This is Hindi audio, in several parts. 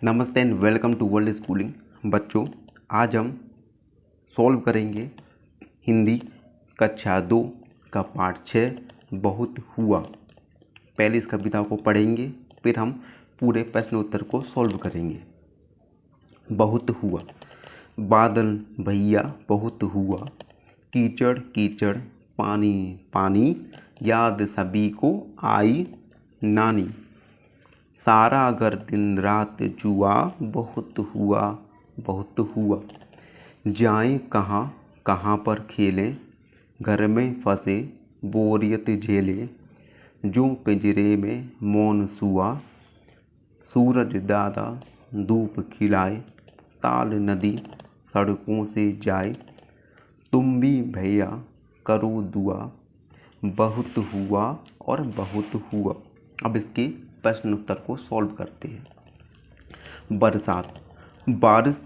नमस्ते and welcome to World Schooling. बच्चों, आज हम सॉल्व करेंगे हिंदी कक्षा 2 का पाठ 6 बहुत हुआ। पहले इस कविता को पढ़ेंगे, फिर हम पूरे प्रश्न उत्तर को सॉल्व करेंगे। बहुत हुआ। बादल भैया बहुत हुआ, कीचड़ कीचड़ पानी पानी, याद सभी को आई नानी। सारा घर दिन रात जुआ, बहुत हुआ बहुत हुआ। जाएं कहाँ कहाँ पर खेलें, घर में फंसे बोरियत झेलें। जो पिंजरे में मौन सुआ, सूरज दादा धूप खिलाए। ताल नदी सड़कों से जाए, तुम भी भैया करो दुआ। बहुत हुआ और बहुत हुआ। अब इसके प्रश्न उत्तर को सॉल्व करते हैं। बरसात। बारिश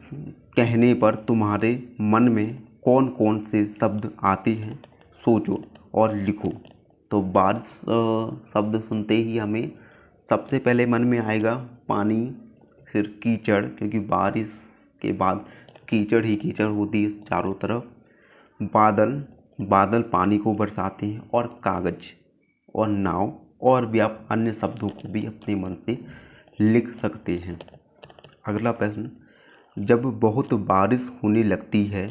कहने पर तुम्हारे मन में कौन कौन से शब्द आते हैं, सोचो और लिखो। तो बारिश शब्द सुनते ही हमें सबसे पहले मन में आएगा पानी, फिर कीचड़, क्योंकि बारिश के बाद कीचड़ ही कीचड़ होती है चारों तरफ। बादल, बादल पानी को बरसाते हैं। और कागज और नाव, और भी आप अन्य शब्दों को भी अपने मन से लिख सकते हैं। अगला प्रश्न, जब बहुत बारिश होने लगती है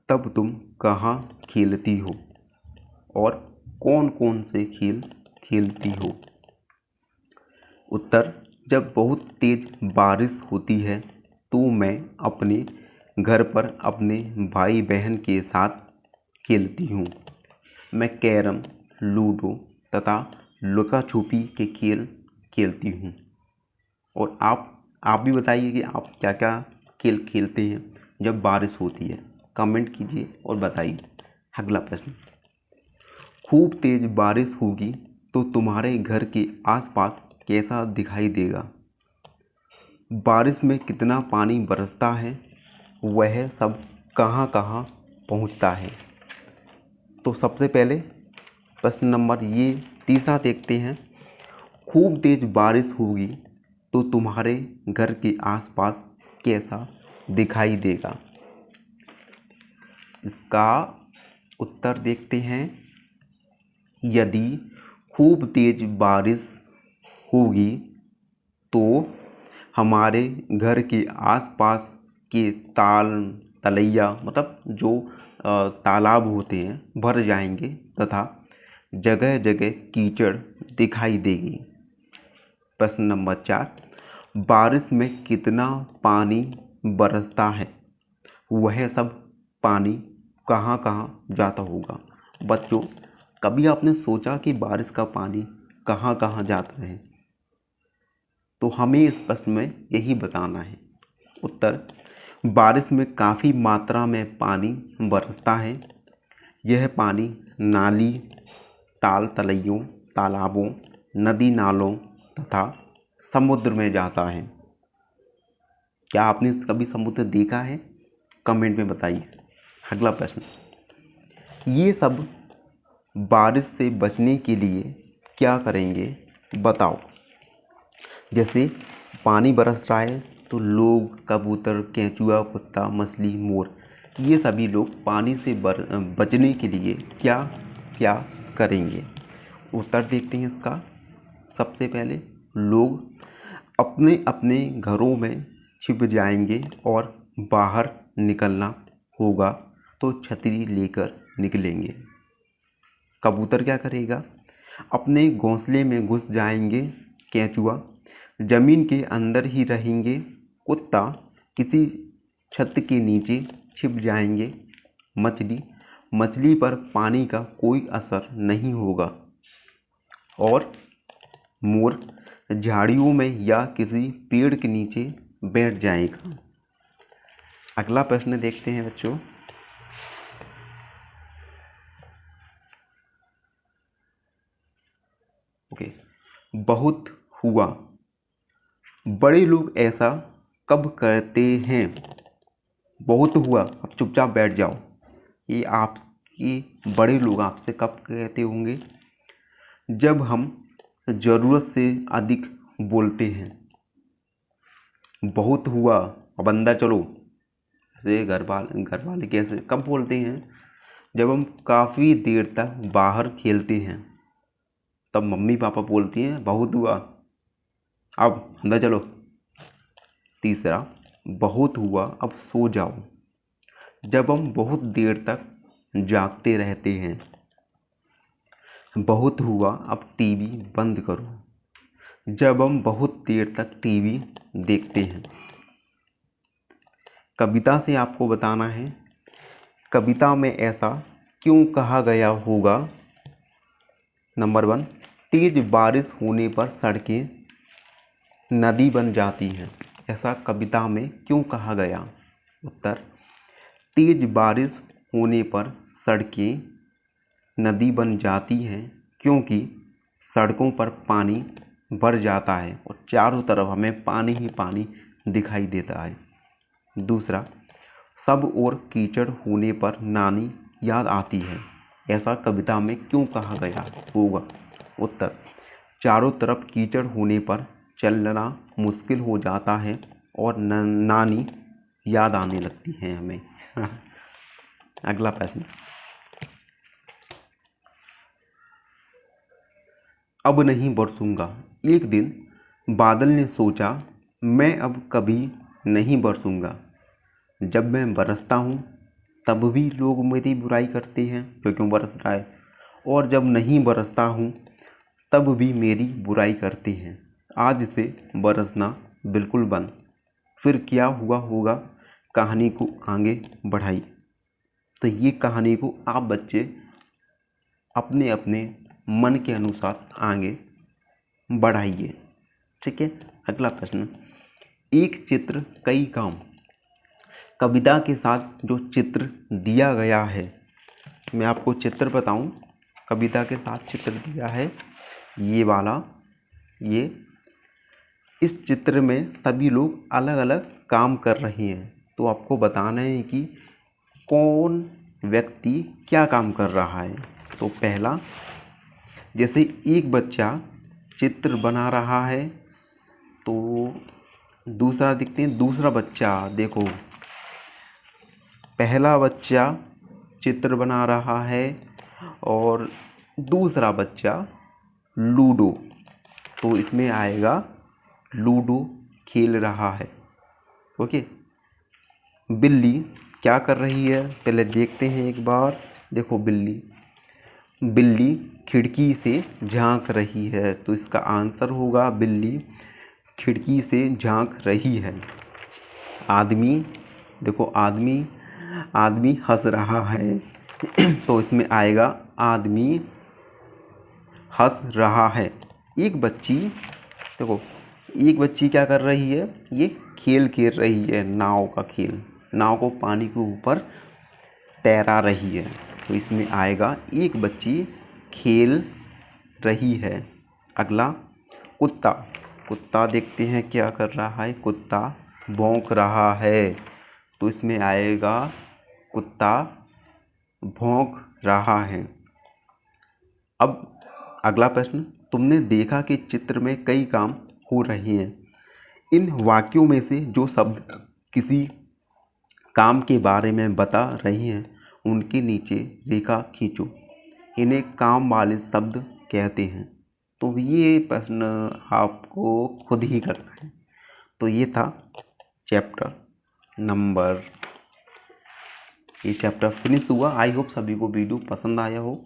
तब तुम कहाँ खेलती हो और कौन कौन से खेल खेलती हो? उत्तर, जब बहुत तेज बारिश होती है तो मैं अपने घर पर अपने भाई बहन के साथ खेलती हूँ। मैं कैरम, लूडो तथा लुका छुपी के खेल खेलती हूँ। और आप भी बताइए कि आप क्या क्या खेल खेलते हैं जब बारिश होती है। कमेंट कीजिए और बताइए। अगला प्रश्न, खूब तेज बारिश होगी तो तुम्हारे घर के आसपास कैसा दिखाई देगा? बारिश में कितना पानी बरसता है, वह सब कहाँ कहाँ पहुँचता है? तो सबसे पहले प्रश्न नंबर ये तीसरा देखते हैं। खूब तेज बारिश होगी तो तुम्हारे घर के आसपास कैसा दिखाई देगा? इसका उत्तर देखते हैं। यदि खूब तेज बारिश होगी तो हमारे घर के आसपास के तलैया, मतलब जो तालाब होते हैं, भर जाएंगे तथा जगह जगह कीचड़ दिखाई देगी। प्रश्न नंबर 4, बारिश में कितना पानी बरसता है, वह सब पानी कहाँ कहाँ जाता होगा? बच्चों, कभी आपने सोचा कि बारिश का पानी कहाँ कहाँ जाता है? तो हमें इस प्रश्न में यही बताना है। उत्तर, बारिश में काफ़ी मात्रा में पानी बरसता है। यह पानी नाली, तलैयों, तालाबों, नदी नालों तथा समुद्र में जाता है। क्या आपने कभी समुद्र देखा है? कमेंट में बताइए। अगला प्रश्न, ये सब बारिश से बचने के लिए क्या करेंगे, बताओ। जैसे पानी बरस रहा है तो लोग, कबूतर, केंचुआ, कुत्ता, मछली, मोर, ये सभी लोग पानी से बचने के लिए क्या क्या करेंगे? उत्तर देखते हैं इसका। सबसे पहले लोग अपने अपने घरों में छिप जाएंगे और बाहर निकलना होगा तो छतरी लेकर निकलेंगे। कबूतर क्या करेगा? अपने घोंसले में घुस जाएंगे। केंचुआ ज़मीन के अंदर ही रहेंगे। कुत्ता किसी छत के नीचे छिप जाएंगे। मछली पर पानी का कोई असर नहीं होगा। और मोर झाड़ियों में या किसी पेड़ के नीचे बैठ जाएगा। अगला प्रश्न देखते हैं बच्चों। ओके, बहुत हुआ। बड़े लोग ऐसा कब करते हैं? बहुत हुआ, अब चुपचाप बैठ जाओ। ये आपके बड़े लोग आपसे कब कहते होंगे? जब हम ज़रूरत से अधिक बोलते हैं। बहुत हुआ। अब अंदर चलो। ऐसे घर वाले कैसे कब बोलते हैं? जब हम काफ़ी देर तक बाहर खेलते हैं तब मम्मी पापा बोलती हैं बहुत हुआ, अब अंदर चलो। तीसरा, बहुत हुआ अब सो जाओ। जब हम बहुत देर तक जागते रहते हैं। बहुत हुआ अब टीवी बंद करो। जब हम बहुत देर तक टीवी देखते हैं। कविता से आपको बताना है कविता में ऐसा क्यों कहा गया होगा। नंबर 1, तेज बारिश होने पर सड़कें नदी बन जाती हैं। ऐसा कविता में क्यों कहा गया? उत्तर, तेज बारिश होने पर सड़कें नदी बन जाती हैं क्योंकि सड़कों पर पानी भर जाता है और चारों तरफ हमें पानी ही पानी दिखाई देता है। दूसरा, सब ओर कीचड़ होने पर नानी याद आती है। ऐसा कविता में क्यों कहा गया होगा? उत्तर, चारों तरफ कीचड़ होने पर चलना मुश्किल हो जाता है और नानी याद आने लगती है हमें। अगला प्रश्न, अब नहीं बरसूंगा। एक दिन बादल ने सोचा मैं अब कभी नहीं बरसूंगा। जब मैं बरसता हूँ तब भी लोग मेरी बुराई करते हैं क्यों बरस रहा है, और जब नहीं बरसता हूँ तब भी मेरी बुराई करते हैं। आज से बरसना बिल्कुल बंद। फिर क्या हुआ होगा? कहानी को आगे बढ़ाई। तो ये कहानी को आप बच्चे अपने अपने मन के अनुसार आगे बढ़ाइए। ठीक है। अगला प्रश्न, एक चित्र कई काम। कविता के साथ जो चित्र दिया गया है, मैं आपको चित्र बताऊं। कविता के साथ चित्र दिया है ये वाला। ये इस चित्र में सभी लोग अलग अलग काम कर रहे हैं, तो आपको बताना है कि कौन व्यक्ति क्या काम कर रहा है। तो पहला, जैसे एक बच्चा चित्र बना रहा है, तो दूसरा देखते हैं। दूसरा बच्चा देखो, पहला बच्चा चित्र बना रहा है और दूसरा बच्चा लूडो, तो इसमें आएगा लूडो खेल रहा है। ओके। बिल्ली क्या कर रही है पहले देखते हैं एक बार। देखो, बिल्ली खिड़की से झांक रही है, तो इसका आंसर होगा बिल्ली खिड़की से झांक रही है। आदमी, देखो आदमी हंस रहा है तो इसमें आएगा आदमी हंस रहा है। एक बच्ची क्या कर रही है? ये खेल खेल रही है, नाव का खेल। नाव को पानी के ऊपर तैरा रही है, तो इसमें आएगा एक बच्ची खेल रही है। अगला, कुत्ता देखते हैं क्या कर रहा है। कुत्ता भौंक रहा है, तो इसमें आएगा कुत्ता भौंक रहा है। अब अगला प्रश्न, तुमने देखा कि चित्र में कई काम हो रहे हैं। इन वाक्यों में से जो शब्द किसी काम के बारे में बता रही हैं उनके नीचे रेखा खींचो। इन्हें काम वाले शब्द कहते हैं। तो ये प्रश्न आपको खुद ही करना है। तो ये था चैप्टर नंबर, ये चैप्टर फिनिश हुआ। आई होप सभी को वीडियो पसंद आया हो।